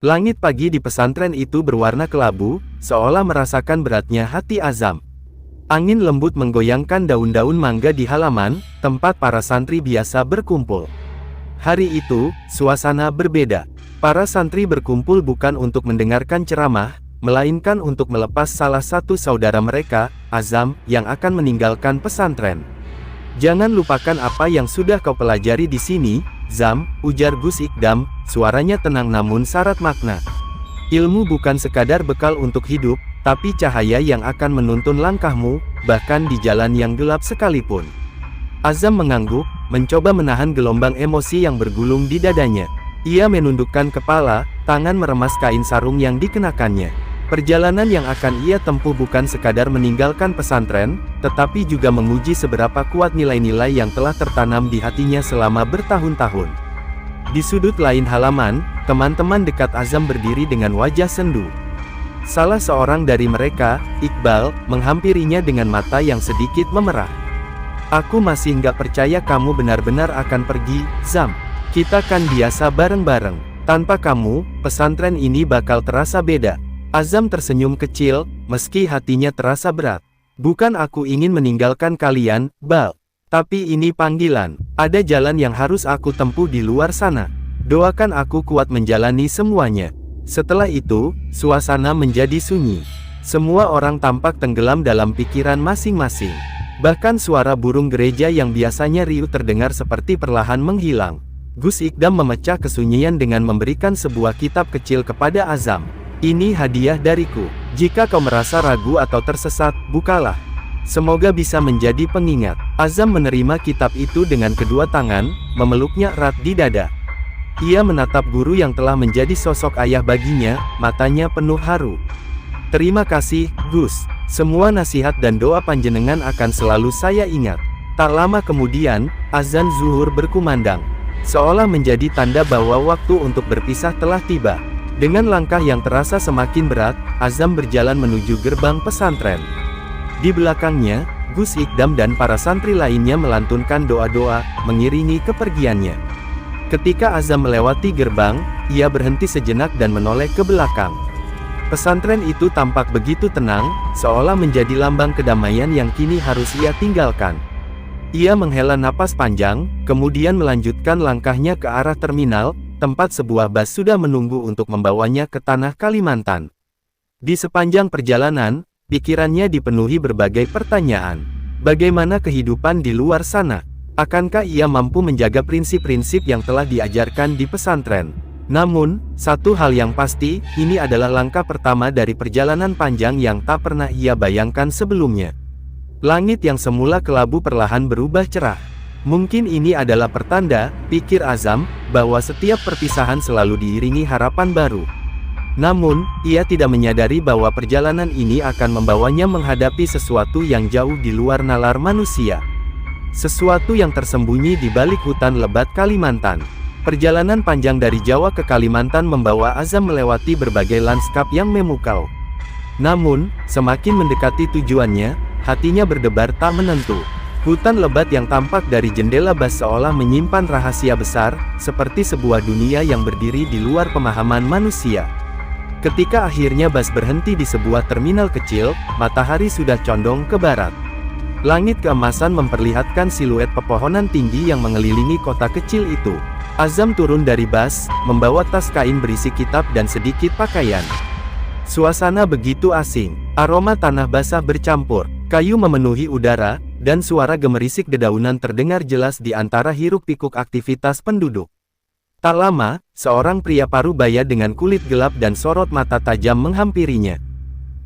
Langit pagi di pesantren itu berwarna kelabu, seolah merasakan beratnya hati Azam. Angin lembut menggoyangkan daun-daun mangga di halaman, tempat para santri biasa berkumpul. Hari itu, suasana berbeda. Para santri berkumpul bukan untuk mendengarkan ceramah, melainkan untuk melepas salah satu saudara mereka, Azam, yang akan meninggalkan pesantren. "Jangan lupakan apa yang sudah kau pelajari di sini, Zam," ujar Gus Ikdam, suaranya tenang namun syarat makna. "Ilmu bukan sekadar bekal untuk hidup, tapi cahaya yang akan menuntun langkahmu, bahkan di jalan yang gelap sekalipun." Azam mengangguk, mencoba menahan gelombang emosi yang bergulung di dadanya. Ia menundukkan kepala, tangan meremas kain sarung yang dikenakannya. Perjalanan yang akan ia tempuh bukan sekadar meninggalkan pesantren, tetapi juga menguji seberapa kuat nilai-nilai yang telah tertanam di hatinya selama bertahun-tahun. Di sudut lain halaman, teman-teman dekat Azam berdiri dengan wajah sendu. Salah seorang dari mereka, Iqbal, menghampirinya dengan mata yang sedikit memerah. "Aku masih nggak percaya kamu benar-benar akan pergi, Zam. Kita kan biasa bareng-bareng. Tanpa kamu, pesantren ini bakal terasa beda." Azam tersenyum kecil, meski hatinya terasa berat. "Bukan aku ingin meninggalkan kalian, Bal. Tapi ini panggilan. Ada jalan yang harus aku tempuh di luar sana. Doakan aku kuat menjalani semuanya." Setelah itu, suasana menjadi sunyi. Semua orang tampak tenggelam dalam pikiran masing-masing. Bahkan suara burung gereja yang biasanya riuh terdengar seperti perlahan menghilang. Gus Ikdam memecah kesunyian dengan memberikan sebuah kitab kecil kepada Azam. "Ini hadiah dariku. Jika kau merasa ragu atau tersesat, bukalah. Semoga bisa menjadi pengingat." Azam menerima kitab itu dengan kedua tangan, memeluknya erat di dada. Ia menatap guru yang telah menjadi sosok ayah baginya, matanya penuh haru. "Terima kasih, Gus. Semua nasihat dan doa panjenengan akan selalu saya ingat." Tak lama kemudian, azan zuhur berkumandang. Seolah menjadi tanda bahwa waktu untuk berpisah telah tiba. Dengan langkah yang terasa semakin berat, Azam berjalan menuju gerbang pesantren. Di belakangnya, Gus Ikdam dan para santri lainnya melantunkan doa-doa, mengiringi kepergiannya. Ketika Azam melewati gerbang, ia berhenti sejenak dan menoleh ke belakang. Pesantren itu tampak begitu tenang, seolah menjadi lambang kedamaian yang kini harus ia tinggalkan. Ia menghela napas panjang, kemudian melanjutkan langkahnya ke arah terminal, tempat sebuah bus sudah menunggu untuk membawanya ke tanah Kalimantan. Di sepanjang perjalanan, pikirannya dipenuhi berbagai pertanyaan. Bagaimana kehidupan di luar sana? Akankah ia mampu menjaga prinsip-prinsip yang telah diajarkan di pesantren? Namun, satu hal yang pasti, ini adalah langkah pertama dari perjalanan panjang yang tak pernah ia bayangkan sebelumnya. Langit yang semula kelabu perlahan berubah cerah. Mungkin ini adalah pertanda, pikir Azam, bahwa setiap perpisahan selalu diiringi harapan baru. Namun, ia tidak menyadari bahwa perjalanan ini akan membawanya menghadapi sesuatu yang jauh di luar nalar manusia. Sesuatu yang tersembunyi di balik hutan lebat Kalimantan. Perjalanan panjang dari Jawa ke Kalimantan membawa Azam melewati berbagai lanskap yang memukau. Namun, semakin mendekati tujuannya, hatinya berdebar tak menentu. Hutan lebat yang tampak dari jendela bus seolah menyimpan rahasia besar, seperti sebuah dunia yang berdiri di luar pemahaman manusia. Ketika akhirnya bus berhenti di sebuah terminal kecil, matahari sudah condong ke barat. Langit keemasan memperlihatkan siluet pepohonan tinggi yang mengelilingi kota kecil itu. Azam turun dari bus, membawa tas kain berisi kitab dan sedikit pakaian. Suasana begitu asing, aroma tanah basah bercampur, kayu memenuhi udara, dan suara gemerisik dedaunan terdengar jelas di antara hiruk-pikuk aktivitas penduduk. Tak lama, seorang pria parubaya dengan kulit gelap dan sorot mata tajam menghampirinya.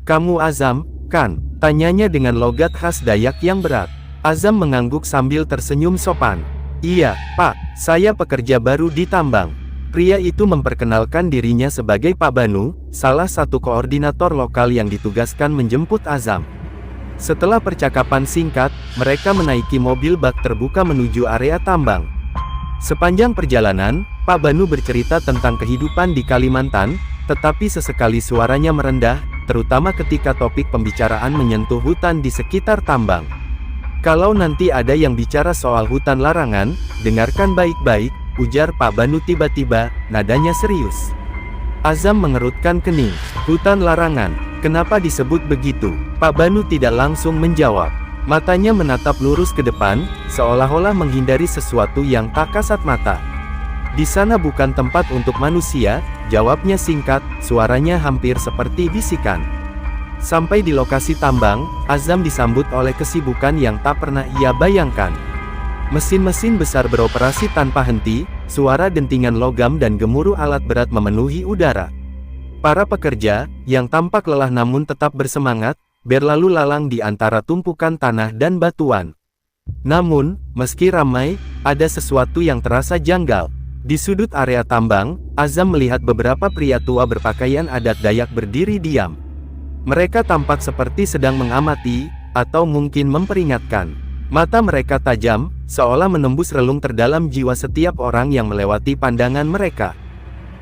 "Kamu Azam, kan?" tanyanya dengan logat khas Dayak yang berat. Azam mengangguk sambil tersenyum sopan. "Iya, Pak, saya pekerja baru di tambang." Pria itu memperkenalkan dirinya sebagai Pak Banu, salah satu koordinator lokal yang ditugaskan menjemput Azam. Setelah percakapan singkat, mereka menaiki mobil bak terbuka menuju area tambang. Sepanjang perjalanan, Pak Banu bercerita tentang kehidupan di Kalimantan, tetapi sesekali suaranya merendah, terutama ketika topik pembicaraan menyentuh hutan di sekitar tambang. "Kalau nanti ada yang bicara soal hutan larangan, dengarkan baik-baik," ujar Pak Banu tiba-tiba, nadanya serius. Azam mengerutkan kening. Hutan larangan, kenapa disebut begitu? Pak Banu tidak langsung menjawab. Matanya menatap lurus ke depan, seolah-olah menghindari sesuatu yang tak kasat mata. Di sana bukan tempat untuk manusia, jawabnya singkat, suaranya hampir seperti bisikan. Sampai di lokasi tambang, Azam disambut oleh kesibukan yang tak pernah ia bayangkan. Mesin-mesin besar beroperasi tanpa henti, suara dentingan logam dan gemuruh alat berat memenuhi udara. Para pekerja, yang tampak lelah namun tetap bersemangat, berlalu lalang di antara tumpukan tanah dan batuan. Namun, meski ramai, ada sesuatu yang terasa janggal. Di sudut area tambang, Azam melihat beberapa pria tua berpakaian adat Dayak berdiri diam. Mereka tampak seperti sedang mengamati, atau mungkin memperingatkan. Mata mereka tajam, seolah menembus relung terdalam jiwa setiap orang yang melewati pandangan mereka.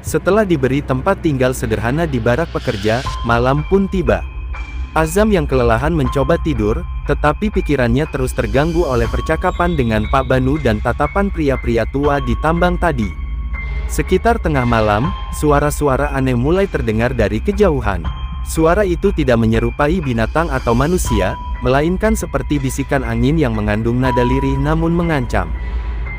Setelah diberi tempat tinggal sederhana di barak pekerja, malam pun tiba. Azam yang kelelahan mencoba tidur, tetapi pikirannya terus terganggu oleh percakapan dengan Pak Banu dan tatapan pria-pria tua di tambang tadi. Sekitar tengah malam, suara-suara aneh mulai terdengar dari kejauhan. Suara itu tidak menyerupai binatang atau manusia, melainkan seperti bisikan angin yang mengandung nada lirih namun mengancam.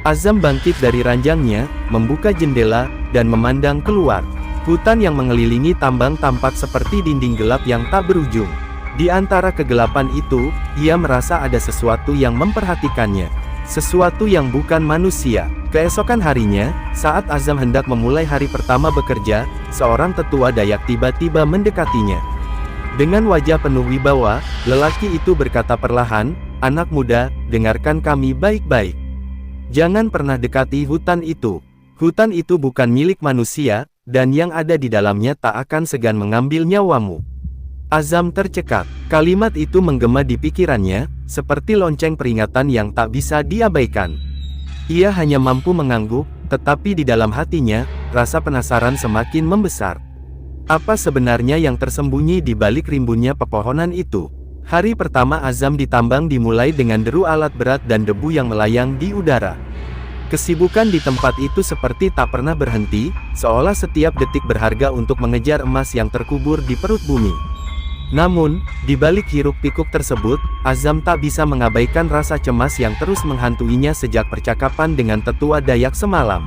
Azam bangkit dari ranjangnya, membuka jendela, dan memandang keluar. Hutan yang mengelilingi tambang tampak seperti dinding gelap yang tak berujung. Di antara kegelapan itu, ia merasa ada sesuatu yang memperhatikannya. Sesuatu yang bukan manusia. Keesokan harinya, saat Azam hendak memulai hari pertama bekerja, seorang tetua Dayak tiba-tiba mendekatinya. Dengan wajah penuh wibawa, lelaki itu berkata perlahan, "Anak muda, dengarkan kami baik-baik. Jangan pernah dekati hutan itu. Hutan itu bukan milik manusia, dan yang ada di dalamnya tak akan segan mengambil nyawamu." Azam tercekat. Kalimat itu menggema di pikirannya, seperti lonceng peringatan yang tak bisa diabaikan. Ia hanya mampu mengangguk, tetapi di dalam hatinya, rasa penasaran semakin membesar. Apa sebenarnya yang tersembunyi di balik rimbunnya pepohonan itu? Hari pertama Azam di tambang dimulai dengan deru alat berat dan debu yang melayang di udara. Kesibukan di tempat itu seperti tak pernah berhenti, seolah setiap detik berharga untuk mengejar emas yang terkubur di perut bumi. Namun, di balik hiruk-pikuk tersebut, Azam tak bisa mengabaikan rasa cemas yang terus menghantuinya sejak percakapan dengan tetua Dayak semalam.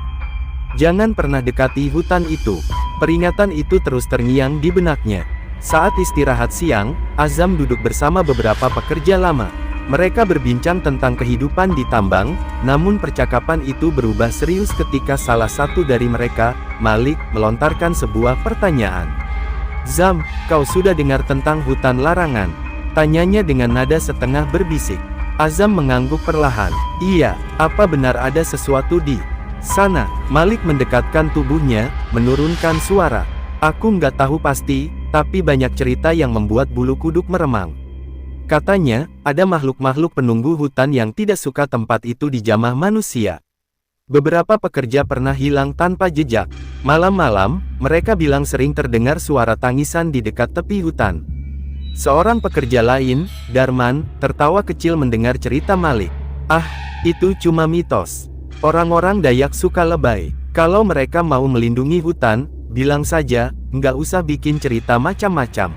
Jangan pernah dekati hutan itu. Peringatan itu terus terngiang di benaknya. Saat istirahat siang, Azam duduk bersama beberapa pekerja lama. Mereka berbincang tentang kehidupan di tambang, namun percakapan itu berubah serius ketika salah satu dari mereka, Malik, melontarkan sebuah pertanyaan. "Zam, kau sudah dengar tentang hutan larangan?" Tanyanya dengan nada setengah berbisik. Azam mengangguk perlahan. "Iya, apa benar ada sesuatu di sana?" Malik mendekatkan tubuhnya, menurunkan suara. "Aku nggak tahu pasti, tapi banyak cerita yang membuat bulu kuduk meremang. Katanya, ada makhluk-makhluk penunggu hutan yang tidak suka tempat itu dijamah manusia. Beberapa pekerja pernah hilang tanpa jejak. Malam-malam, mereka bilang sering terdengar suara tangisan di dekat tepi hutan." Seorang pekerja lain, Darman, tertawa kecil mendengar cerita Malik. "Ah, itu cuma mitos. Orang-orang Dayak suka lebay. Kalau mereka mau melindungi hutan, bilang saja, nggak usah bikin cerita macam-macam."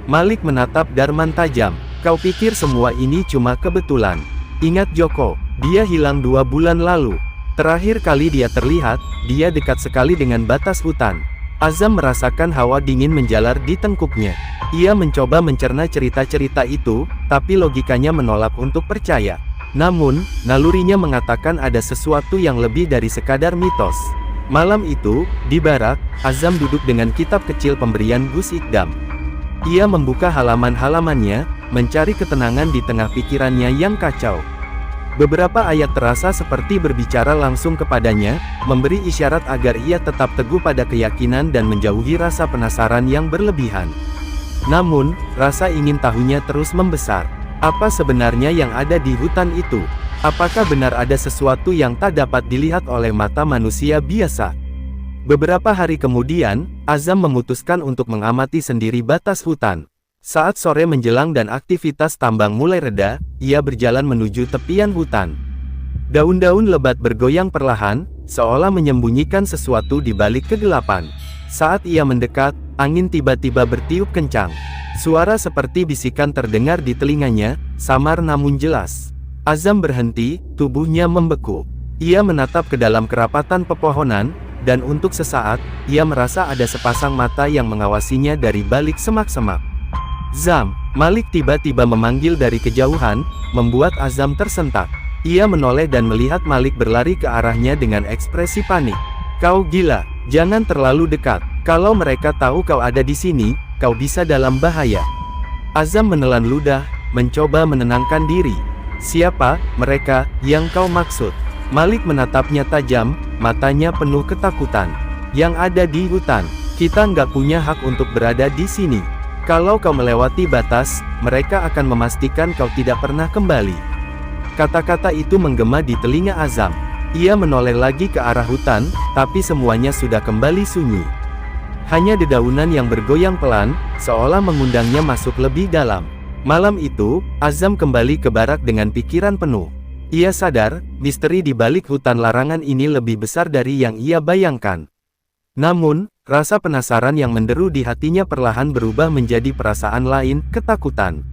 Malik menatap Darman tajam. "Kau pikir semua ini cuma kebetulan? Ingat Joko, dia hilang 2 bulan lalu. Terakhir kali dia terlihat, dia dekat sekali dengan batas hutan." Azam merasakan hawa dingin menjalar di tengkuknya. Ia mencoba mencerna cerita-cerita itu, tapi logikanya menolak untuk percaya. Namun, nalurinya mengatakan ada sesuatu yang lebih dari sekadar mitos. Malam itu, di barak, Azam duduk dengan kitab kecil pemberian Gus Ikdam. Ia membuka halaman-halamannya, mencari ketenangan di tengah pikirannya yang kacau. Beberapa ayat terasa seperti berbicara langsung kepadanya, memberi isyarat agar ia tetap teguh pada keyakinan dan menjauhi rasa penasaran yang berlebihan. Namun, rasa ingin tahunya terus membesar. Apa sebenarnya yang ada di hutan itu? Apakah benar ada sesuatu yang tak dapat dilihat oleh mata manusia biasa? Beberapa hari kemudian, Azam memutuskan untuk mengamati sendiri batas hutan. Saat sore menjelang dan aktivitas tambang mulai reda, ia berjalan menuju tepian hutan. Daun-daun lebat bergoyang perlahan, seolah menyembunyikan sesuatu di balik kegelapan. Saat ia mendekat, angin tiba-tiba bertiup kencang. Suara seperti bisikan terdengar di telinganya, samar namun jelas. Azam berhenti, tubuhnya membeku. Ia menatap ke dalam kerapatan pepohonan, dan untuk sesaat, ia merasa ada sepasang mata yang mengawasinya dari balik semak-semak. "Zam!" Malik tiba-tiba memanggil dari kejauhan, membuat Azam tersentak. Ia menoleh dan melihat Malik berlari ke arahnya dengan ekspresi panik. "Kau gila, jangan terlalu dekat. Kalau mereka tahu kau ada di sini, kau bisa dalam bahaya." Azam menelan ludah, mencoba menenangkan diri. "Siapa mereka yang kau maksud?" Malik menatapnya tajam, matanya penuh ketakutan. "Yang ada di hutan. Kita nggak punya hak untuk berada di sini. Kalau kau melewati batas, mereka akan memastikan kau tidak pernah kembali." Kata-kata itu menggema di telinga Azam. Ia menoleh lagi ke arah hutan, tapi semuanya sudah kembali sunyi. Hanya dedaunan yang bergoyang pelan, seolah mengundangnya masuk lebih dalam. Malam itu, Azam kembali ke barak dengan pikiran penuh. Ia sadar, misteri di balik hutan larangan ini lebih besar dari yang ia bayangkan. Namun, rasa penasaran yang menderu di hatinya perlahan berubah menjadi perasaan lain, ketakutan.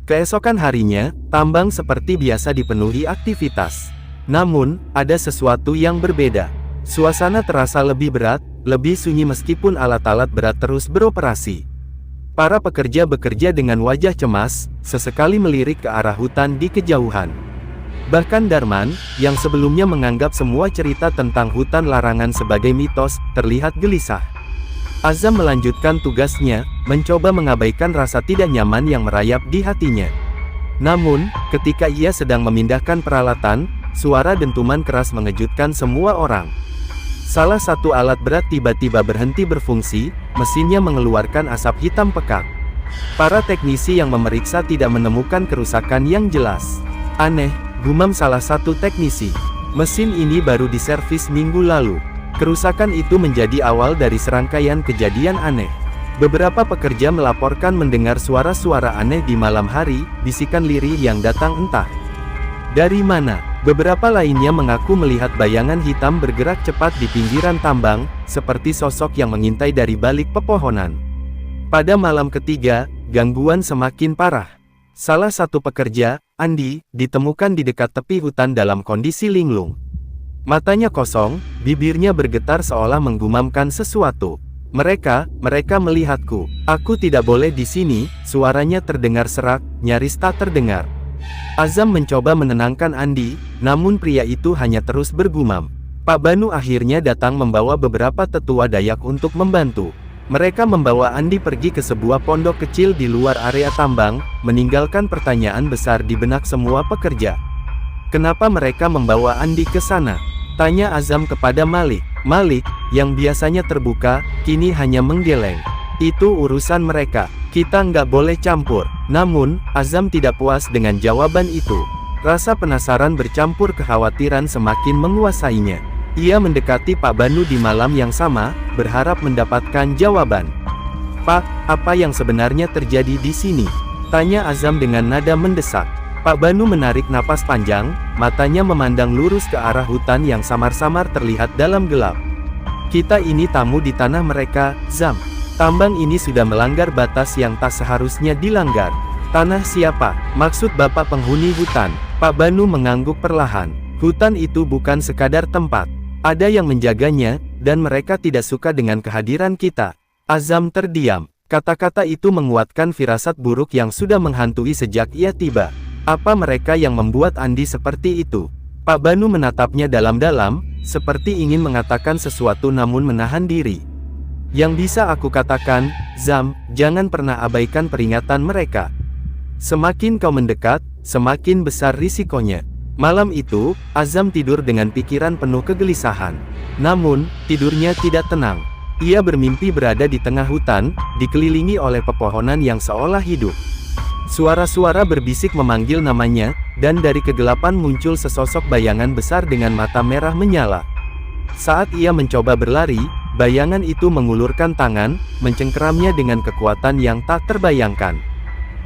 Keesokan harinya, tambang seperti biasa dipenuhi aktivitas. Namun, ada sesuatu yang berbeda. Suasana terasa lebih berat, lebih sunyi meskipun alat-alat berat terus beroperasi. Para pekerja bekerja dengan wajah cemas, sesekali melirik ke arah hutan di kejauhan. Bahkan Darman, yang sebelumnya menganggap semua cerita tentang hutan larangan sebagai mitos, terlihat gelisah. Azam melanjutkan tugasnya, mencoba mengabaikan rasa tidak nyaman yang merayap di hatinya. Namun, ketika ia sedang memindahkan peralatan, suara dentuman keras mengejutkan semua orang. Salah satu alat berat tiba-tiba berhenti berfungsi, mesinnya mengeluarkan asap hitam pekat. Para teknisi yang memeriksa tidak menemukan kerusakan yang jelas. "Aneh," gumam salah satu teknisi. "Mesin ini baru diservis minggu lalu." Kerusakan itu menjadi awal dari serangkaian kejadian aneh. Beberapa pekerja melaporkan mendengar suara-suara aneh di malam hari, bisikan lirih yang datang entah dari mana. Beberapa lainnya mengaku melihat bayangan hitam bergerak cepat di pinggiran tambang, seperti sosok yang mengintai dari balik pepohonan. Pada malam ketiga, gangguan semakin parah. Salah satu pekerja, Andi, ditemukan di dekat tepi hutan dalam kondisi linglung. Matanya kosong, bibirnya bergetar seolah menggumamkan sesuatu. Mereka melihatku. Aku tidak boleh di sini." Suaranya terdengar serak, nyaris tak terdengar. Azam mencoba menenangkan Andi, namun pria itu hanya terus bergumam. Pak Banu akhirnya datang membawa beberapa tetua Dayak untuk membantu. Mereka membawa Andi pergi ke sebuah pondok kecil di luar area tambang, meninggalkan pertanyaan besar di benak semua pekerja. "Kenapa mereka membawa Andi ke sana?" tanya Azam kepada Malik. Malik, yang biasanya terbuka, kini hanya menggeleng. "Itu urusan mereka. Kita nggak boleh campur." Namun, Azam tidak puas dengan jawaban itu. Rasa penasaran bercampur kekhawatiran semakin menguasainya. Ia mendekati Pak Banu di malam yang sama, berharap mendapatkan jawaban. "Pak, apa yang sebenarnya terjadi di sini?" tanya Azam dengan nada mendesak. Pak Banu menarik napas panjang, matanya memandang lurus ke arah hutan yang samar-samar terlihat dalam gelap. "Kita ini tamu di tanah mereka, Zam. Tambang ini sudah melanggar batas yang tak seharusnya dilanggar." "Tanah siapa? Maksud Bapak penghuni hutan?" Pak Banu mengangguk perlahan. "Hutan itu bukan sekadar tempat. Ada yang menjaganya, dan mereka tidak suka dengan kehadiran kita." Azam terdiam. Kata-kata itu menguatkan firasat buruk yang sudah menghantui sejak ia tiba. Apa mereka yang membuat Andi seperti itu? Pak Banu menatapnya dalam-dalam, seperti ingin mengatakan sesuatu namun menahan diri. "Yang bisa aku katakan, Zam, jangan pernah abaikan peringatan mereka. Semakin kau mendekat, semakin besar risikonya." Malam itu, Azam tidur dengan pikiran penuh kegelisahan. Namun, tidurnya tidak tenang. Ia bermimpi berada di tengah hutan, dikelilingi oleh pepohonan yang seolah hidup. Suara-suara berbisik memanggil namanya, dan dari kegelapan muncul sesosok bayangan besar dengan mata merah menyala. Saat ia mencoba berlari, bayangan itu mengulurkan tangan, mencengkeramnya dengan kekuatan yang tak terbayangkan.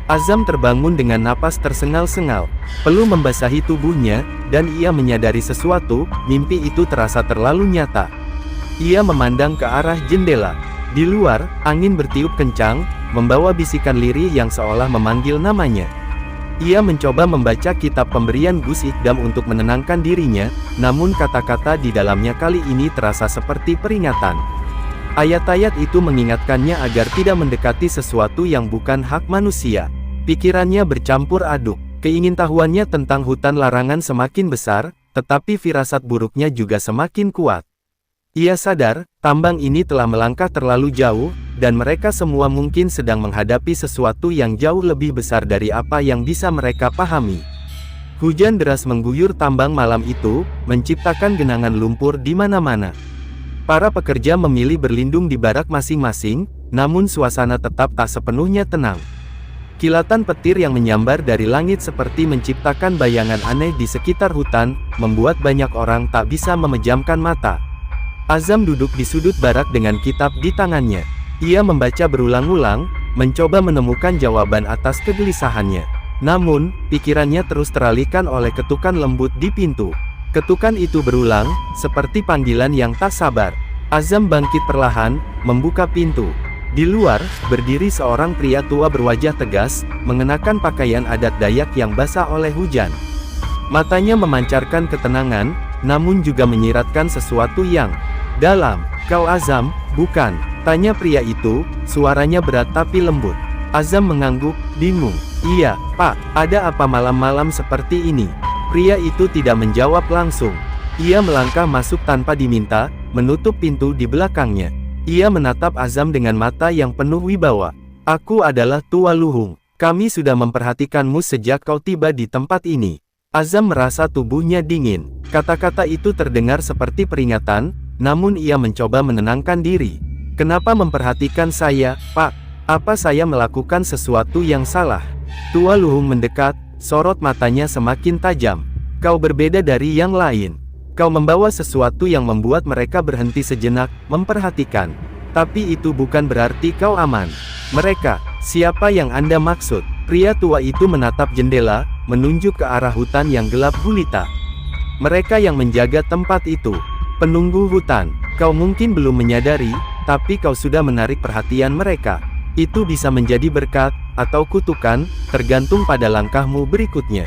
Azam terbangun dengan napas tersengal-sengal. Peluh membasahi tubuhnya, dan ia menyadari sesuatu, mimpi itu terasa terlalu nyata. Ia memandang ke arah jendela. Di luar, angin bertiup kencang, membawa bisikan lirih yang seolah memanggil namanya. Ia mencoba membaca kitab pemberian Gus Ikdam untuk menenangkan dirinya, namun kata-kata di dalamnya kali ini terasa seperti peringatan. Ayat-ayat itu mengingatkannya agar tidak mendekati sesuatu yang bukan hak manusia. Pikirannya bercampur aduk, keingintahuannya tentang hutan larangan semakin besar, tetapi firasat buruknya juga semakin kuat. Ia sadar, tambang ini telah melangkah terlalu jauh, dan mereka semua mungkin sedang menghadapi sesuatu yang jauh lebih besar dari apa yang bisa mereka pahami. Hujan deras mengguyur tambang malam itu, menciptakan genangan lumpur di mana-mana. Para pekerja memilih berlindung di barak masing-masing, namun suasana tetap tak sepenuhnya tenang. Kilatan petir yang menyambar dari langit seperti menciptakan bayangan aneh di sekitar hutan, membuat banyak orang tak bisa memejamkan mata. Azam duduk di sudut barak dengan kitab di tangannya. Ia membaca berulang-ulang, mencoba menemukan jawaban atas kegelisahannya. Namun, pikirannya terus teralihkan oleh ketukan lembut di pintu. Ketukan itu berulang, seperti panggilan yang tak sabar. Azam bangkit perlahan, membuka pintu. Di luar, berdiri seorang pria tua berwajah tegas, mengenakan pakaian adat Dayak yang basah oleh hujan. Matanya memancarkan ketenangan, namun juga menyiratkan sesuatu yang dalam. "Kau Azam, bukan?" tanya pria itu, suaranya berat tapi lembut. Azam mengangguk, bingung. "Iya, Pak, ada apa malam-malam seperti ini?" Pria itu tidak menjawab langsung. Ia melangkah masuk tanpa diminta, menutup pintu di belakangnya. Ia menatap Azam dengan mata yang penuh wibawa. "Aku adalah Tua Luhung. Kami sudah memperhatikanmu sejak kau tiba di tempat ini." Azam merasa tubuhnya dingin. Kata-kata itu terdengar seperti peringatan, namun ia mencoba menenangkan diri. "Kenapa memperhatikan saya, Pak? Apa saya melakukan sesuatu yang salah?" Tua Luhung mendekat, sorot matanya semakin tajam. "Kau berbeda dari yang lain. Kau membawa sesuatu yang membuat mereka berhenti sejenak, memperhatikan. Tapi itu bukan berarti kau aman." "Mereka, siapa yang Anda maksud?" Pria tua itu menatap jendela, menunjuk ke arah hutan yang gelap gulita. "Mereka yang menjaga tempat itu. Penunggu hutan. Kau mungkin belum menyadari, tapi kau sudah menarik perhatian mereka. Itu bisa menjadi berkat, atau kutukan, tergantung pada langkahmu berikutnya."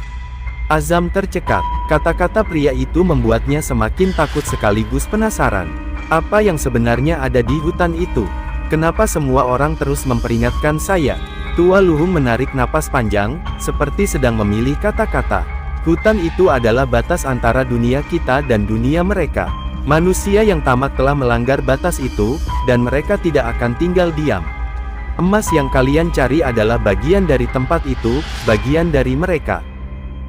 Azam tercekat. Kata-kata pria itu membuatnya semakin takut sekaligus penasaran. Apa yang sebenarnya ada di hutan itu? Kenapa semua orang terus memperingatkan saya? Tua Luhung menarik napas panjang, seperti sedang memilih kata-kata. "Hutan itu adalah batas antara dunia kita dan dunia mereka. Manusia yang tamak telah melanggar batas itu, dan mereka tidak akan tinggal diam. Emas yang kalian cari adalah bagian dari tempat itu, bagian dari mereka.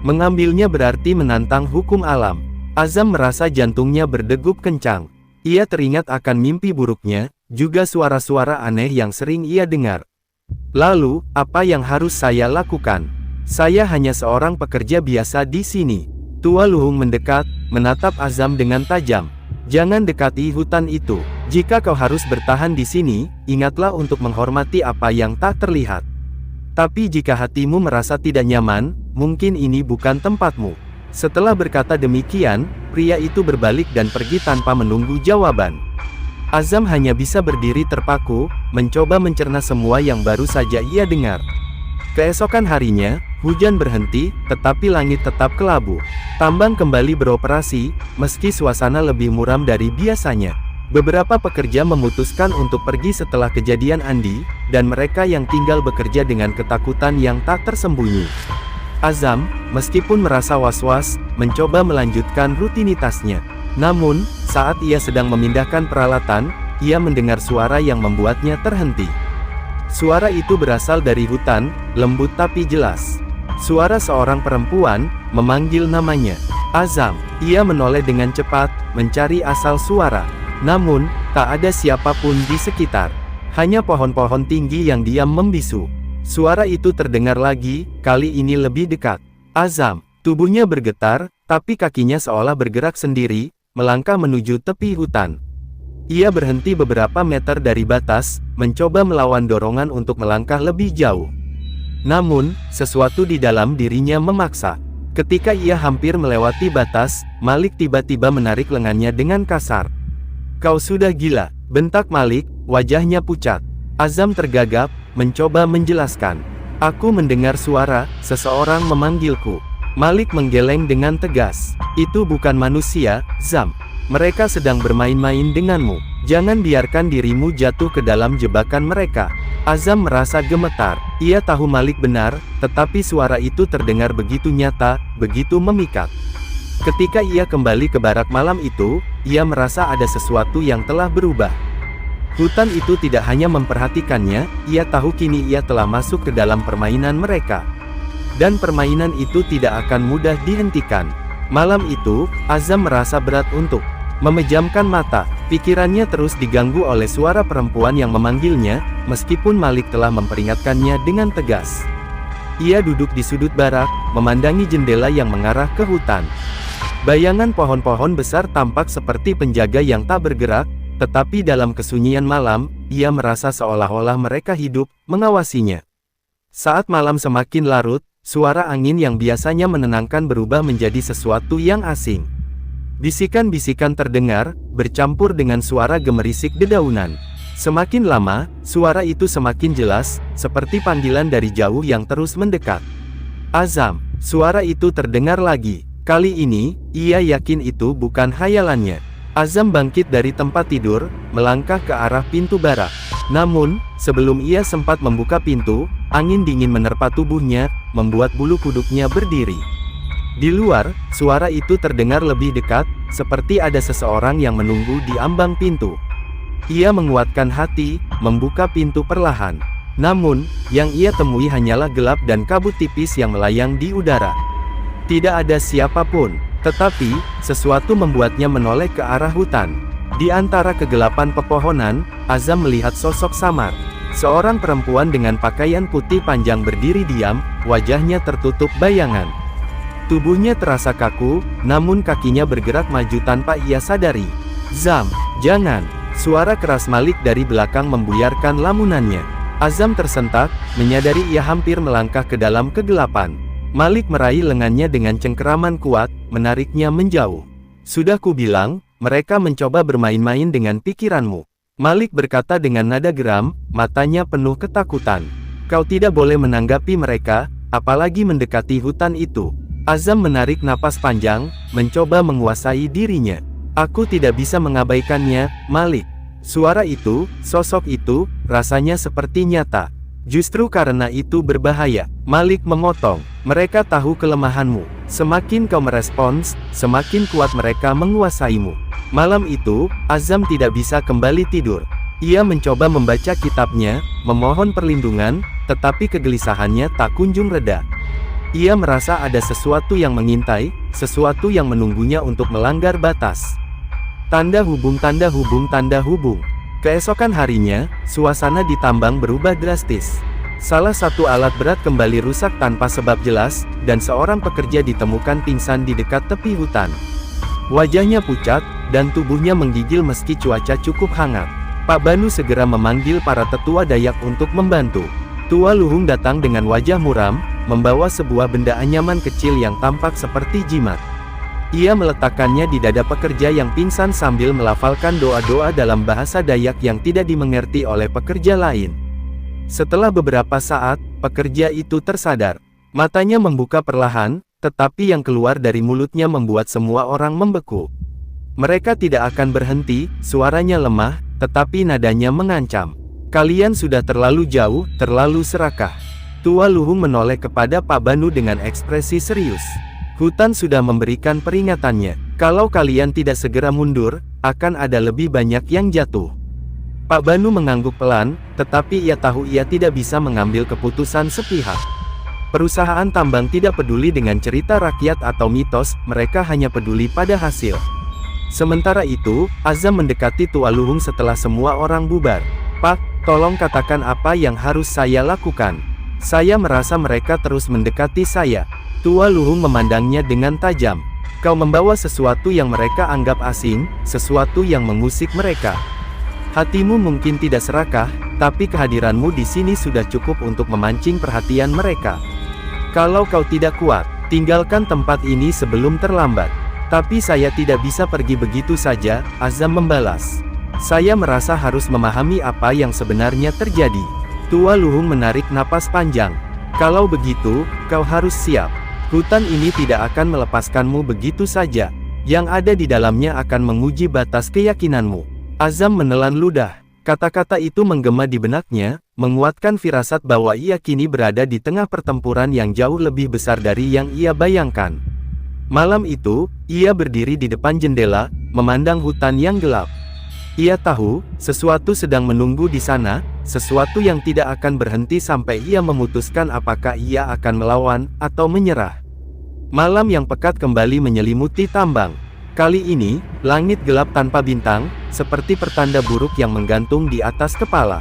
Mengambilnya berarti menantang hukum alam." Azam merasa jantungnya berdegup kencang. Ia teringat akan mimpi buruknya, juga suara-suara aneh yang sering ia dengar. "Lalu, apa yang harus saya lakukan? Saya hanya seorang pekerja biasa di sini." Tua Luhung mendekat, menatap Azam dengan tajam. "Jangan dekati hutan itu. Jika kau harus bertahan di sini, ingatlah untuk menghormati apa yang tak terlihat. Tapi jika hatimu merasa tidak nyaman, mungkin ini bukan tempatmu." Setelah berkata demikian, pria itu berbalik dan pergi tanpa menunggu jawaban. Azam hanya bisa berdiri terpaku, mencoba mencerna semua yang baru saja ia dengar. Keesokan harinya, hujan berhenti, tetapi langit tetap kelabu. Tambang kembali beroperasi, meski suasana lebih muram dari biasanya. Beberapa pekerja memutuskan untuk pergi setelah kejadian Andi, dan mereka yang tinggal bekerja dengan ketakutan yang tak tersembunyi. Azam, meskipun merasa was-was, mencoba melanjutkan rutinitasnya. Namun, saat ia sedang memindahkan peralatan, ia mendengar suara yang membuatnya terhenti. Suara itu berasal dari hutan, lembut tapi jelas. Suara seorang perempuan, memanggil namanya. Azam, ia menoleh dengan cepat, mencari asal suara. Namun, tak ada siapapun di sekitar. Hanya pohon-pohon tinggi yang diam membisu. Suara itu terdengar lagi, kali ini lebih dekat. Azam, tubuhnya bergetar, tapi kakinya seolah bergerak sendiri, melangkah menuju tepi hutan. Ia berhenti beberapa meter dari batas, mencoba melawan dorongan untuk melangkah lebih jauh. Namun, sesuatu di dalam dirinya memaksa. Ketika ia hampir melewati batas, Malik tiba-tiba menarik lengannya dengan kasar. "Kau sudah gila," bentak Malik, wajahnya pucat. Azam tergagap, mencoba menjelaskan. "Aku mendengar suara, seseorang memanggilku." Malik menggeleng dengan tegas. "Itu bukan manusia, Zam. Mereka sedang bermain-main denganmu. Jangan biarkan dirimu jatuh ke dalam jebakan mereka." Azam merasa gemetar. Ia tahu Malik benar, tetapi suara itu terdengar begitu nyata, begitu memikat. Ketika ia kembali ke barak malam itu, ia merasa ada sesuatu yang telah berubah. Hutan itu tidak hanya memperhatikannya, ia tahu kini ia telah masuk ke dalam permainan mereka. Dan permainan itu tidak akan mudah dihentikan. Malam itu, Azam merasa berat untuk memejamkan mata. Pikirannya terus diganggu oleh suara perempuan yang memanggilnya, meskipun Malik telah memperingatkannya dengan tegas. Ia duduk di sudut barak, memandangi jendela yang mengarah ke hutan. Bayangan pohon-pohon besar tampak seperti penjaga yang tak bergerak, tetapi dalam kesunyian malam, ia merasa seolah-olah mereka hidup, mengawasinya. Saat malam semakin larut, suara angin yang biasanya menenangkan berubah menjadi sesuatu yang asing. Bisikan-bisikan terdengar, bercampur dengan suara gemerisik dedaunan. Semakin lama, suara itu semakin jelas, seperti panggilan dari jauh yang terus mendekat. "Azam!" Suara itu terdengar lagi. Kali ini, ia yakin itu bukan khayalannya. Azam bangkit dari tempat tidur, melangkah ke arah pintu barak. Namun, sebelum ia sempat membuka pintu, angin dingin menerpa tubuhnya, membuat bulu kuduknya berdiri. Di luar, suara itu terdengar lebih dekat, seperti ada seseorang yang menunggu di ambang pintu. Ia menguatkan hati, membuka pintu perlahan. Namun, yang ia temui hanyalah gelap dan kabut tipis yang melayang di udara. Tidak ada siapapun, tetapi, sesuatu membuatnya menoleh ke arah hutan. Di antara kegelapan pepohonan, Azam melihat sosok samar. Seorang perempuan dengan pakaian putih panjang berdiri diam, wajahnya tertutup bayangan. Tubuhnya terasa kaku, namun kakinya bergerak maju tanpa ia sadari. "Zam, jangan!" Suara keras Malik dari belakang membuyarkan lamunannya. Azam tersentak, menyadari ia hampir melangkah ke dalam kegelapan. Malik meraih lengannya dengan cengkeraman kuat, menariknya menjauh. "Sudah kubilang, mereka mencoba bermain-main dengan pikiranmu." Malik berkata dengan nada geram, matanya penuh ketakutan. "Kau tidak boleh menanggapi mereka, apalagi mendekati hutan itu." Azam menarik napas panjang, mencoba menguasai dirinya. "Aku tidak bisa mengabaikannya, Malik." Suara itu, sosok itu, rasanya seperti nyata. "Justru karena itu berbahaya." Malik memotong. "Mereka tahu kelemahanmu. Semakin kau merespons, semakin kuat mereka menguasaimu." Malam itu, Azam tidak bisa kembali tidur. Ia mencoba membaca kitabnya, memohon perlindungan, tetapi kegelisahannya tak kunjung reda. Ia merasa ada sesuatu yang mengintai, sesuatu yang menunggunya untuk melanggar batas. Tanda hubung, tanda hubung, tanda hubung. Keesokan harinya, suasana di tambang berubah drastis. Salah satu alat berat kembali rusak tanpa sebab jelas, dan seorang pekerja ditemukan pingsan di dekat tepi hutan. Wajahnya pucat, dan tubuhnya menggigil meski cuaca cukup hangat. Pak Banu segera memanggil para tetua Dayak untuk membantu. Tua Luhung datang dengan wajah muram, membawa sebuah benda anyaman kecil yang tampak seperti jimat. Ia meletakkannya di dada pekerja yang pingsan sambil melafalkan doa-doa dalam bahasa Dayak yang tidak dimengerti oleh pekerja lain. Setelah beberapa saat, pekerja itu tersadar. Matanya membuka perlahan, tetapi yang keluar dari mulutnya membuat semua orang membeku. Mereka tidak akan berhenti, suaranya lemah, tetapi nadanya mengancam. "Kalian sudah terlalu jauh, terlalu serakah." Tua Luhung menoleh kepada Pak Banu dengan ekspresi serius. "Hutan sudah memberikan peringatannya. Kalau kalian tidak segera mundur, akan ada lebih banyak yang jatuh." Pak Banu mengangguk pelan, tetapi ia tahu ia tidak bisa mengambil keputusan sepihak. Perusahaan tambang tidak peduli dengan cerita rakyat atau mitos, mereka hanya peduli pada hasil. Sementara itu, Azam mendekati Tua Luhung setelah semua orang bubar. "Pak, tolong katakan apa yang harus saya lakukan. Saya merasa mereka terus mendekati saya." Tua Luhung memandangnya dengan tajam. "Kau membawa sesuatu yang mereka anggap asing, sesuatu yang mengusik mereka. Hatimu mungkin tidak serakah, tapi kehadiranmu di sini sudah cukup untuk memancing perhatian mereka. Kalau kau tidak kuat, tinggalkan tempat ini sebelum terlambat. Tapi saya tidak bisa pergi begitu saja, Azam membalas. Saya merasa harus memahami apa yang sebenarnya terjadi. Tua Luhung menarik napas panjang. Kalau begitu, kau harus siap. Hutan ini tidak akan melepaskanmu begitu saja. Yang ada di dalamnya akan menguji batas keyakinanmu. Azam menelan ludah. Kata-kata itu menggema di benaknya, menguatkan firasat bahwa ia kini berada di tengah pertempuran yang jauh lebih besar dari yang ia bayangkan. Malam itu, ia berdiri di depan jendela, memandang hutan yang gelap. Ia tahu, sesuatu sedang menunggu di sana, sesuatu yang tidak akan berhenti sampai ia memutuskan apakah ia akan melawan, atau menyerah. Malam yang pekat kembali menyelimuti tambang. Kali ini, langit gelap tanpa bintang, seperti pertanda buruk yang menggantung di atas kepala.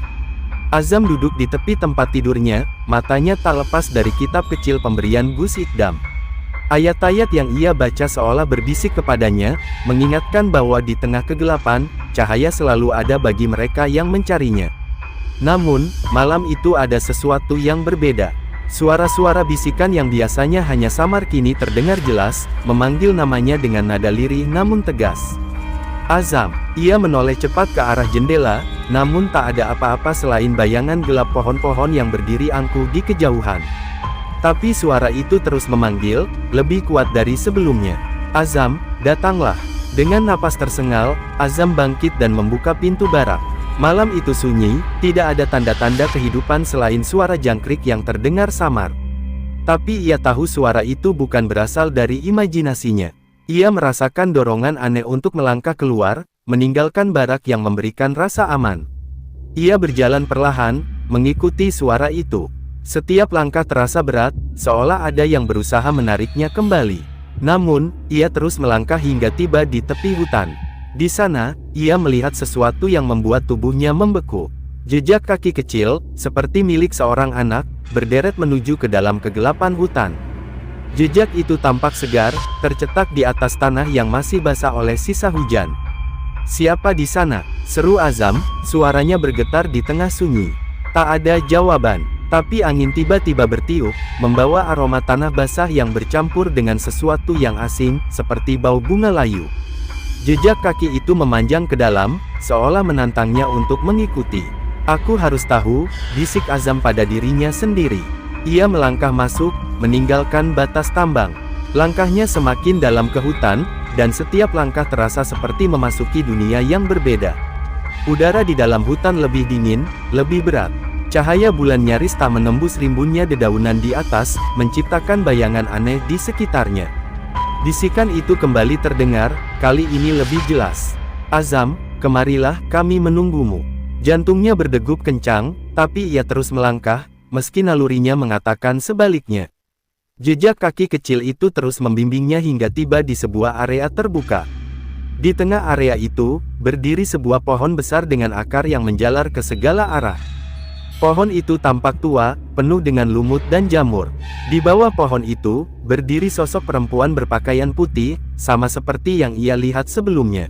Azam duduk di tepi tempat tidurnya, matanya tak lepas dari kitab kecil pemberian Gus Ikdam. Ayat-ayat yang ia baca seolah berbisik kepadanya, mengingatkan bahwa di tengah kegelapan, cahaya selalu ada bagi mereka yang mencarinya. Namun, malam itu ada sesuatu yang berbeda. Suara-suara bisikan yang biasanya hanya samar kini terdengar jelas, memanggil namanya dengan nada lirih namun tegas. Azam, ia menoleh cepat ke arah jendela, namun tak ada apa-apa selain bayangan gelap pohon-pohon yang berdiri angkuh di kejauhan. Tapi suara itu terus memanggil, lebih kuat dari sebelumnya. Azam, datanglah. Dengan napas tersengal, Azam bangkit dan membuka pintu barak. Malam itu sunyi, tidak ada tanda-tanda kehidupan selain suara jangkrik yang terdengar samar. Tapi ia tahu suara itu bukan berasal dari imajinasinya. Ia merasakan dorongan aneh untuk melangkah keluar, meninggalkan barak yang memberikan rasa aman. Ia berjalan perlahan, mengikuti suara itu. Setiap langkah terasa berat, seolah ada yang berusaha menariknya kembali. Namun, ia terus melangkah hingga tiba di tepi hutan. Di sana, ia melihat sesuatu yang membuat tubuhnya membeku. Jejak kaki kecil, seperti milik seorang anak, berderet menuju ke dalam kegelapan hutan. Jejak itu tampak segar, tercetak di atas tanah yang masih basah oleh sisa hujan. "Siapa di sana?" seru Azam, suaranya bergetar di tengah sunyi. Tak ada jawaban. Tapi angin tiba-tiba bertiup, membawa aroma tanah basah yang bercampur dengan sesuatu yang asing, seperti bau bunga layu. Jejak kaki itu memanjang ke dalam, seolah menantangnya untuk mengikuti. "Aku harus tahu," bisik Azam pada dirinya sendiri. Ia melangkah masuk, meninggalkan batas tambang. Langkahnya semakin dalam ke hutan, dan setiap langkah terasa seperti memasuki dunia yang berbeda. Udara di dalam hutan lebih dingin, lebih berat. Cahaya bulan nyaris tak menembus rimbunnya dedaunan di atas, menciptakan bayangan aneh di sekitarnya. Bisikan itu kembali terdengar, kali ini lebih jelas. "Azam, kemarilah, kami menunggumu." Jantungnya berdegup kencang, tapi ia terus melangkah, meski nalurinya mengatakan sebaliknya. Jejak kaki kecil itu terus membimbingnya hingga tiba di sebuah area terbuka. Di tengah area itu, berdiri sebuah pohon besar dengan akar yang menjalar ke segala arah. Pohon itu tampak tua, penuh dengan lumut dan jamur. Di bawah pohon itu, berdiri sosok perempuan berpakaian putih, sama seperti yang ia lihat sebelumnya.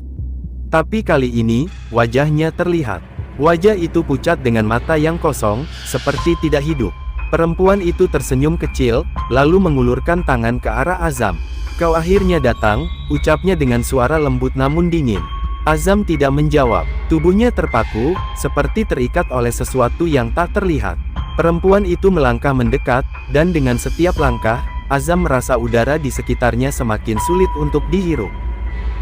Tapi kali ini, wajahnya terlihat. Wajah itu pucat dengan mata yang kosong, seperti tidak hidup. Perempuan itu tersenyum kecil, lalu mengulurkan tangan ke arah Azam. "Kau akhirnya datang," ucapnya dengan suara lembut namun dingin. Azam tidak menjawab. Tubuhnya terpaku, seperti terikat oleh sesuatu yang tak terlihat. Perempuan itu melangkah mendekat, dan dengan setiap langkah, Azam merasa udara di sekitarnya semakin sulit untuk dihirup.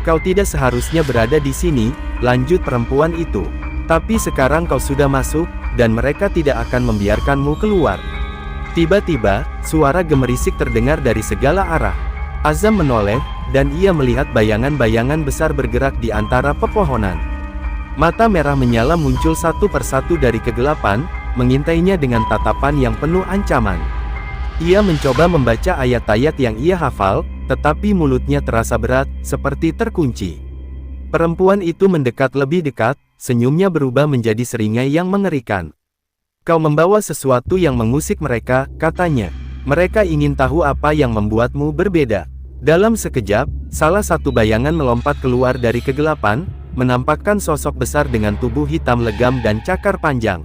"Kau tidak seharusnya berada di sini," lanjut perempuan itu. "Tapi sekarang kau sudah masuk, dan mereka tidak akan membiarkanmu keluar." Tiba-tiba, suara gemerisik terdengar dari segala arah. Azam menoleh, dan ia melihat bayangan-bayangan besar bergerak di antara pepohonan. Mata merah menyala muncul satu persatu dari kegelapan, mengintainya dengan tatapan yang penuh ancaman. Ia mencoba membaca ayat-ayat yang ia hafal, tetapi mulutnya terasa berat, seperti terkunci. Perempuan itu mendekat lebih dekat, senyumnya berubah menjadi seringai yang mengerikan. "Kau membawa sesuatu yang mengusik mereka," katanya. "Mereka ingin tahu apa yang membuatmu berbeda." Dalam sekejap, salah satu bayangan melompat keluar dari kegelapan, menampakkan sosok besar dengan tubuh hitam legam dan cakar panjang.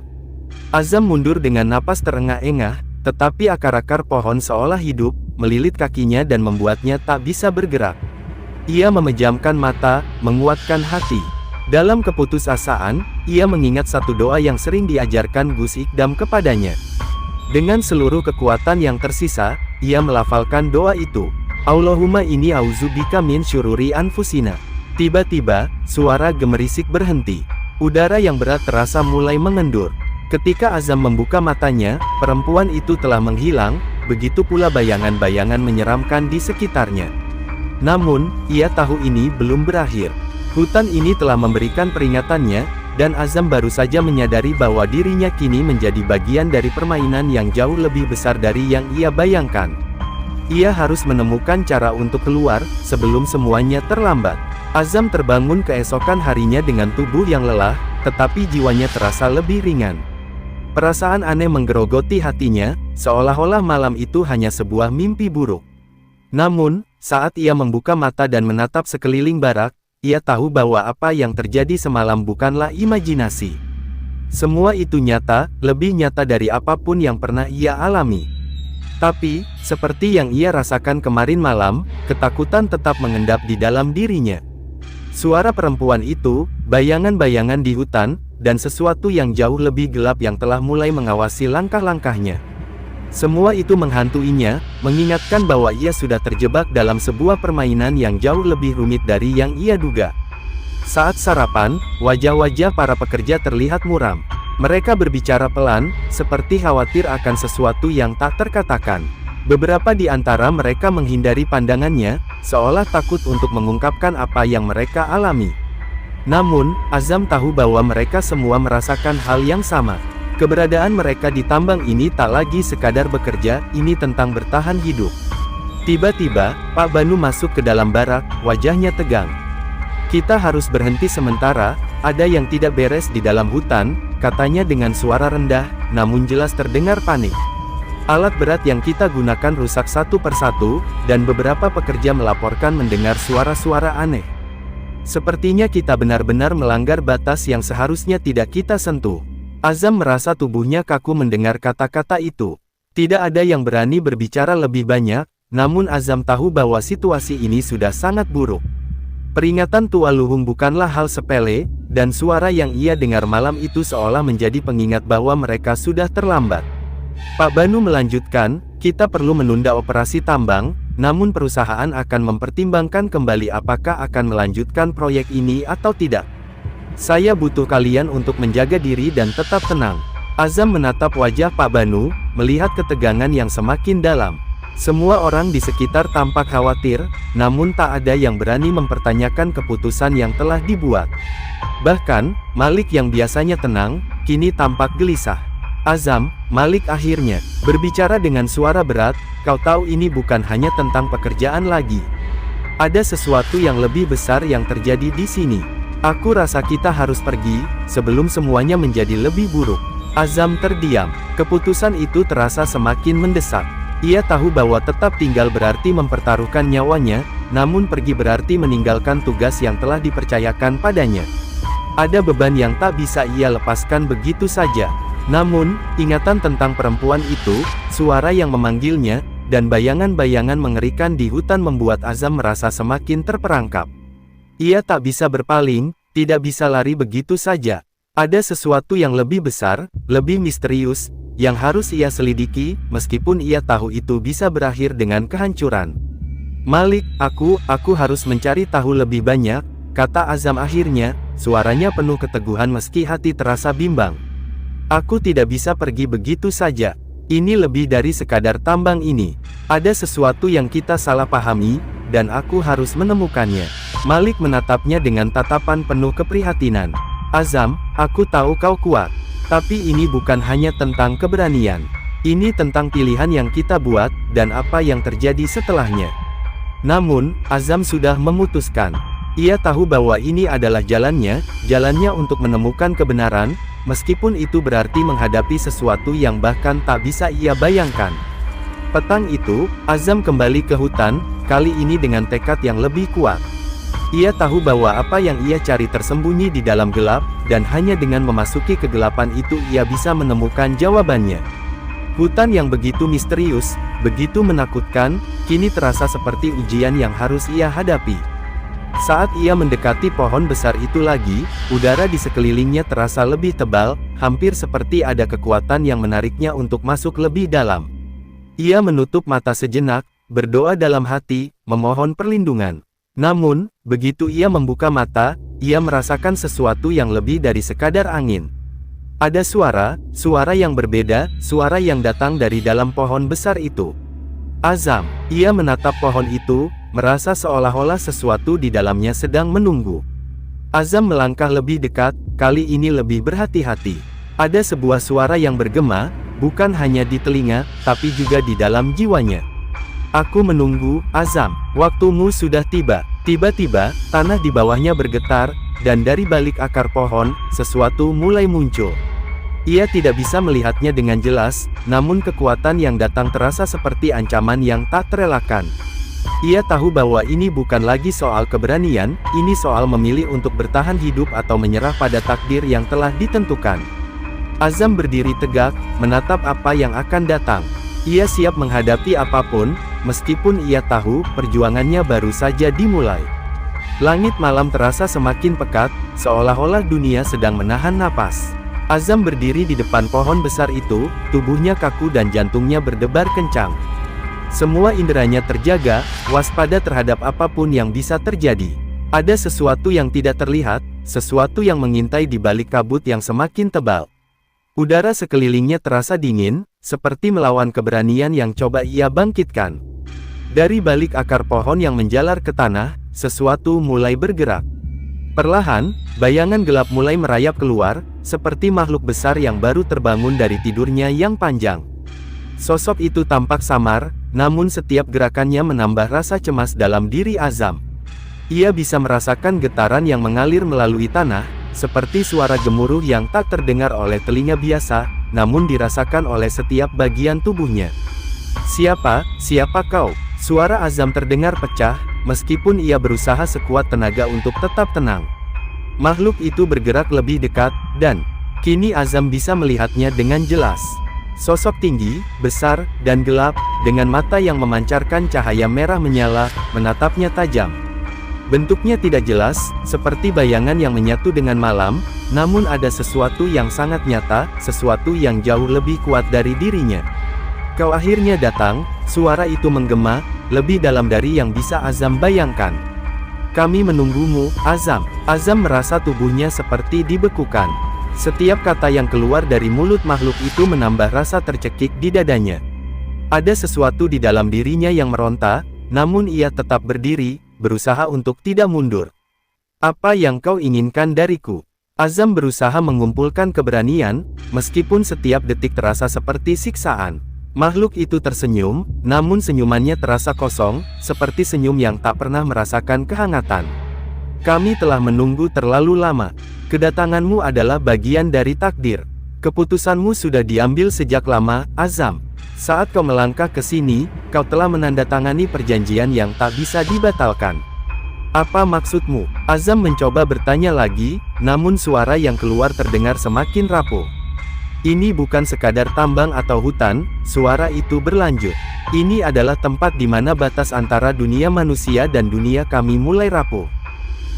Azam mundur dengan napas terengah-engah, tetapi akar-akar pohon seolah hidup, melilit kakinya dan membuatnya tak bisa bergerak. Ia memejamkan mata, menguatkan hati. Dalam keputusasaan, ia mengingat satu doa yang sering diajarkan Gus Ikdam kepadanya. Dengan seluruh kekuatan yang tersisa, ia melafalkan doa itu. Allahumma inni auzubika min syururi anfusina. Tiba-tiba, suara gemerisik berhenti. Udara yang berat terasa mulai mengendur. Ketika Azam membuka matanya, perempuan itu telah menghilang, begitu pula bayangan-bayangan menyeramkan di sekitarnya. Namun, ia tahu ini belum berakhir. Hutan ini telah memberikan peringatannya, dan Azam baru saja menyadari bahwa dirinya kini menjadi bagian dari permainan yang jauh lebih besar dari yang ia bayangkan. Ia harus menemukan cara untuk keluar, sebelum semuanya terlambat. Azam terbangun keesokan harinya dengan tubuh yang lelah, tetapi jiwanya terasa lebih ringan. Perasaan aneh menggerogoti hatinya, seolah-olah malam itu hanya sebuah mimpi buruk. Namun, saat ia membuka mata dan menatap sekeliling barak, ia tahu bahwa apa yang terjadi semalam bukanlah imajinasi. Semua itu nyata, lebih nyata dari apapun yang pernah ia alami. Tapi, seperti yang ia rasakan kemarin malam, ketakutan tetap mengendap di dalam dirinya. Suara perempuan itu, bayangan-bayangan di hutan, dan sesuatu yang jauh lebih gelap yang telah mulai mengawasi langkah-langkahnya. Semua itu menghantuinya, mengingatkan bahwa ia sudah terjebak dalam sebuah permainan yang jauh lebih rumit dari yang ia duga. Saat sarapan, wajah-wajah para pekerja terlihat muram. Mereka berbicara pelan, seperti khawatir akan sesuatu yang tak terkatakan. Beberapa di antara mereka menghindari pandangannya, seolah takut untuk mengungkapkan apa yang mereka alami. Namun, Azam tahu bahwa mereka semua merasakan hal yang sama. Keberadaan mereka di tambang ini tak lagi sekadar bekerja, ini tentang bertahan hidup. Tiba-tiba, Pak Banu masuk ke dalam barak, wajahnya tegang. "Kita harus berhenti sementara, ada yang tidak beres di dalam hutan," katanya dengan suara rendah, namun jelas terdengar panik. "Alat berat yang kita gunakan rusak satu persatu, dan beberapa pekerja melaporkan mendengar suara-suara aneh. Sepertinya kita benar-benar melanggar batas yang seharusnya tidak kita sentuh." Azam merasa tubuhnya kaku mendengar kata-kata itu. Tidak ada yang berani berbicara lebih banyak, namun Azam tahu bahwa situasi ini sudah sangat buruk. Peringatan Tua Luhung bukanlah hal sepele, dan suara yang ia dengar malam itu seolah menjadi pengingat bahwa mereka sudah terlambat. Pak Banu melanjutkan, "Kita perlu menunda operasi tambang, namun perusahaan akan mempertimbangkan kembali apakah akan melanjutkan proyek ini atau tidak. Saya butuh kalian untuk menjaga diri dan tetap tenang." Azam menatap wajah Pak Banu, melihat ketegangan yang semakin dalam. Semua orang di sekitar tampak khawatir, namun tak ada yang berani mempertanyakan keputusan yang telah dibuat. Bahkan, Malik yang biasanya tenang, kini tampak gelisah. "Azam," Malik akhirnya berbicara dengan suara berat, "kau tahu ini bukan hanya tentang pekerjaan lagi. Ada sesuatu yang lebih besar yang terjadi di sini. Aku rasa kita harus pergi, sebelum semuanya menjadi lebih buruk." Azam terdiam. Keputusan itu terasa semakin mendesak. Ia tahu bahwa tetap tinggal berarti mempertaruhkan nyawanya, namun pergi berarti meninggalkan tugas yang telah dipercayakan padanya. Ada beban yang tak bisa ia lepaskan begitu saja. Namun, ingatan tentang perempuan itu, suara yang memanggilnya, dan bayangan-bayangan mengerikan di hutan membuat Azam merasa semakin terperangkap. Ia tak bisa berpaling, tidak bisa lari begitu saja. Ada sesuatu yang lebih besar, lebih misterius, yang harus ia selidiki, meskipun ia tahu itu bisa berakhir dengan kehancuran. "Malik, aku harus mencari tahu lebih banyak," kata Azam akhirnya, suaranya penuh keteguhan meski hati terasa bimbang. "Aku tidak bisa pergi begitu saja. Ini lebih dari sekadar tambang ini. Ada sesuatu yang kita salah pahami, dan aku harus menemukannya." Malik menatapnya dengan tatapan penuh keprihatinan. "Azam, aku tahu kau kuat. Tapi ini bukan hanya tentang keberanian. Ini tentang pilihan yang kita buat, dan apa yang terjadi setelahnya." Namun, Azam sudah memutuskan. Ia tahu bahwa ini adalah jalannya untuk menemukan kebenaran, meskipun itu berarti menghadapi sesuatu yang bahkan tak bisa ia bayangkan. Petang itu, Azam kembali ke hutan, kali ini dengan tekad yang lebih kuat. Ia tahu bahwa apa yang ia cari tersembunyi di dalam gelap, dan hanya dengan memasuki kegelapan itu ia bisa menemukan jawabannya. Hutan yang begitu misterius, begitu menakutkan, kini terasa seperti ujian yang harus ia hadapi. Saat ia mendekati pohon besar itu lagi, udara di sekelilingnya terasa lebih tebal, hampir seperti ada kekuatan yang menariknya untuk masuk lebih dalam. Ia menutup mata sejenak, berdoa dalam hati, memohon perlindungan. Namun, begitu ia membuka mata, ia merasakan sesuatu yang lebih dari sekadar angin. Ada suara yang berbeda, suara yang datang dari dalam pohon besar itu. Azam, ia menatap pohon itu, merasa seolah-olah sesuatu di dalamnya sedang menunggu. Azam melangkah lebih dekat, kali ini lebih berhati-hati. Ada sebuah suara yang bergema, bukan hanya di telinga, tapi juga di dalam jiwanya. Aku menunggu, Azam, waktumu sudah tiba. Tiba-tiba, tanah di bawahnya bergetar, dan dari balik akar pohon, sesuatu mulai muncul. Ia tidak bisa melihatnya dengan jelas, namun kekuatan yang datang terasa seperti ancaman yang tak terelakkan. Ia tahu bahwa ini bukan lagi soal keberanian, ini soal memilih untuk bertahan hidup atau menyerah pada takdir yang telah ditentukan. Azam berdiri tegak, menatap apa yang akan datang. Ia siap menghadapi apapun, meskipun ia tahu perjuangannya baru saja dimulai. Langit malam terasa semakin pekat, seolah-olah dunia sedang menahan napas. Azam berdiri di depan pohon besar itu, tubuhnya kaku dan jantungnya berdebar kencang. Semua inderanya terjaga, waspada terhadap apapun yang bisa terjadi. Ada sesuatu yang tidak terlihat, sesuatu yang mengintai di balik kabut yang semakin tebal. Udara sekelilingnya terasa dingin, seperti melawan keberanian yang coba ia bangkitkan. Dari balik akar pohon yang menjalar ke tanah, sesuatu mulai bergerak. Perlahan, bayangan gelap mulai merayap keluar, seperti makhluk besar yang baru terbangun dari tidurnya yang panjang. Sosok itu tampak samar, namun setiap gerakannya menambah rasa cemas dalam diri Azam. Ia bisa merasakan getaran yang mengalir melalui tanah, seperti suara gemuruh yang tak terdengar oleh telinga biasa, namun dirasakan oleh setiap bagian tubuhnya. Siapa kau? Suara Azam terdengar pecah, meskipun ia berusaha sekuat tenaga untuk tetap tenang. Makhluk itu bergerak lebih dekat, dan kini Azam bisa melihatnya dengan jelas. Sosok tinggi, besar, dan gelap, dengan mata yang memancarkan cahaya merah menyala, menatapnya tajam. Bentuknya tidak jelas, seperti bayangan yang menyatu dengan malam, namun ada sesuatu yang sangat nyata, sesuatu yang jauh lebih kuat dari dirinya. Kau akhirnya datang, suara itu menggema, lebih dalam dari yang bisa Azam bayangkan. Kami menunggumu, Azam. Azam merasa tubuhnya seperti dibekukan. Setiap kata yang keluar dari mulut makhluk itu menambah rasa tercekik di dadanya. Ada sesuatu di dalam dirinya yang meronta, namun ia tetap berdiri, berusaha untuk tidak mundur. Apa yang kau inginkan dariku? Azam berusaha mengumpulkan keberanian, meskipun setiap detik terasa seperti siksaan. Makhluk itu tersenyum, namun senyumannya terasa kosong, seperti senyum yang tak pernah merasakan kehangatan. Kami telah menunggu terlalu lama. Kedatanganmu adalah bagian dari takdir. Keputusanmu sudah diambil sejak lama, Azam. Saat kau melangkah ke sini, kau telah menandatangani perjanjian yang tak bisa dibatalkan. Apa maksudmu? Azam mencoba bertanya lagi, namun suara yang keluar terdengar semakin rapuh. Ini bukan sekadar tambang atau hutan, suara itu berlanjut. Ini adalah tempat di mana batas antara dunia manusia dan dunia kami mulai rapuh.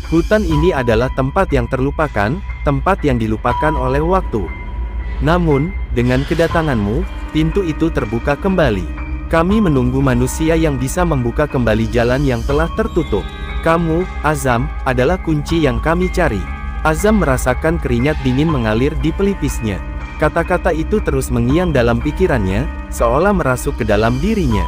Hutan ini adalah tempat yang terlupakan, tempat yang dilupakan oleh waktu. Namun, dengan kedatanganmu, pintu itu terbuka kembali. Kami menunggu manusia yang bisa membuka kembali jalan yang telah tertutup. Kamu, Azam, adalah kunci yang kami cari. Azam merasakan keringat dingin mengalir di pelipisnya. Kata-kata itu terus mengiang dalam pikirannya, seolah merasuk ke dalam dirinya.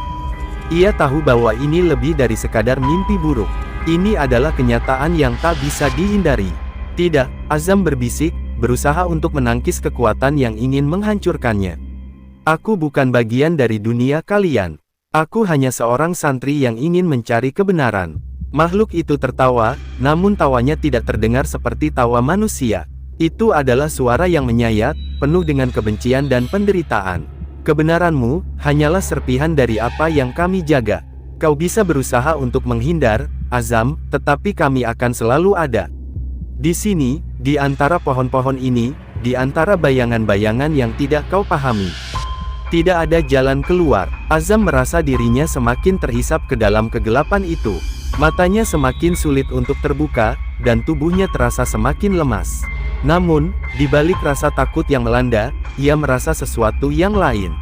Ia tahu bahwa ini lebih dari sekadar mimpi buruk. Ini adalah kenyataan yang tak bisa dihindari. Tidak, Azam berbisik, berusaha untuk menangkis kekuatan yang ingin menghancurkannya. Aku bukan bagian dari dunia kalian. Aku hanya seorang santri yang ingin mencari kebenaran. Makhluk itu tertawa, namun tawanya tidak terdengar seperti tawa manusia. Itu adalah suara yang menyayat, penuh dengan kebencian dan penderitaan. Kebenaranmu, hanyalah serpihan dari apa yang kami jaga. Kau bisa berusaha untuk menghindar, Azam, tetapi kami akan selalu ada. Di sini, di antara pohon-pohon ini, di antara bayangan-bayangan yang tidak kau pahami. Tidak ada jalan keluar. Azam merasa dirinya semakin terhisap ke dalam kegelapan itu. Matanya semakin sulit untuk terbuka, dan tubuhnya terasa semakin lemas. Namun, di balik rasa takut yang melanda, ia merasa sesuatu yang lain.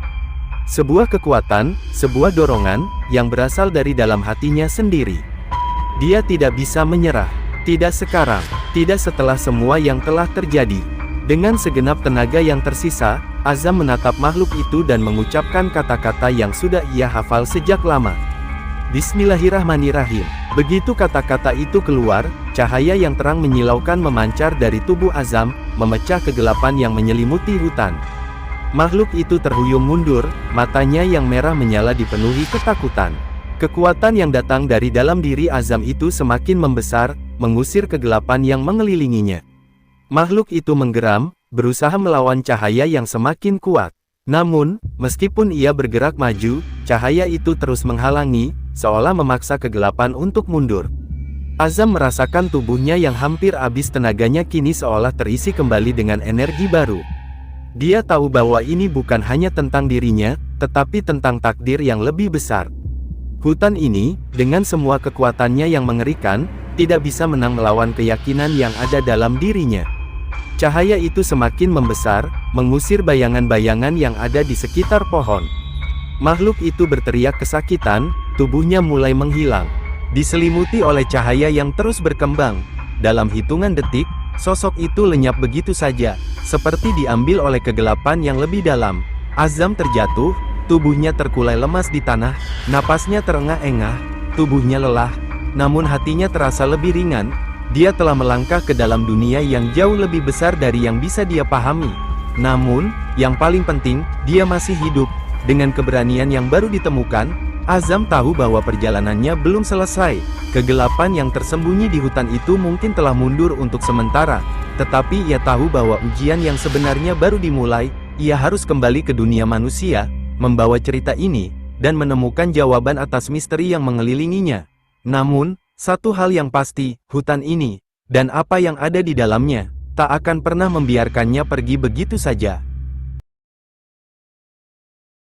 Sebuah kekuatan, sebuah dorongan, yang berasal dari dalam hatinya sendiri. Dia tidak bisa menyerah. Tidak sekarang, tidak setelah semua yang telah terjadi. Dengan segenap tenaga yang tersisa, Azam menatap makhluk itu dan mengucapkan kata-kata yang sudah ia hafal sejak lama. Bismillahirrahmanirrahim. Begitu kata-kata itu keluar, cahaya yang terang menyilaukan memancar dari tubuh Azam, memecah kegelapan yang menyelimuti hutan. Makhluk itu terhuyung mundur, matanya yang merah menyala dipenuhi ketakutan. Kekuatan yang datang dari dalam diri Azam itu semakin membesar, mengusir kegelapan yang mengelilinginya. Makhluk itu menggeram, berusaha melawan cahaya yang semakin kuat. Namun, meskipun ia bergerak maju, cahaya itu terus menghalangi, seolah memaksa kegelapan untuk mundur. Azam merasakan tubuhnya yang hampir habis tenaganya kini seolah terisi kembali dengan energi baru. Dia tahu bahwa ini bukan hanya tentang dirinya, tetapi tentang takdir yang lebih besar. Hutan ini, dengan semua kekuatannya yang mengerikan, tidak bisa menang melawan keyakinan yang ada dalam dirinya. Cahaya itu semakin membesar, mengusir bayangan-bayangan yang ada di sekitar pohon. Makhluk itu berteriak kesakitan, tubuhnya mulai menghilang. Diselimuti oleh cahaya yang terus berkembang. Dalam hitungan detik, sosok itu lenyap begitu saja, seperti diambil oleh kegelapan yang lebih dalam. Azam terjatuh, tubuhnya terkulai lemas di tanah, napasnya terengah-engah, tubuhnya lelah, namun hatinya terasa lebih ringan. Dia telah melangkah ke dalam dunia yang jauh lebih besar dari yang bisa dia pahami. Namun, yang paling penting, dia masih hidup. Dengan keberanian yang baru ditemukan, Azam tahu bahwa perjalanannya belum selesai. Kegelapan yang tersembunyi di hutan itu mungkin telah mundur untuk sementara, tetapi ia tahu bahwa ujian yang sebenarnya baru dimulai. Ia harus kembali ke dunia manusia, membawa cerita ini, dan menemukan jawaban atas misteri yang mengelilinginya. Namun, satu hal yang pasti, hutan ini, dan apa yang ada di dalamnya, tak akan pernah membiarkannya pergi begitu saja.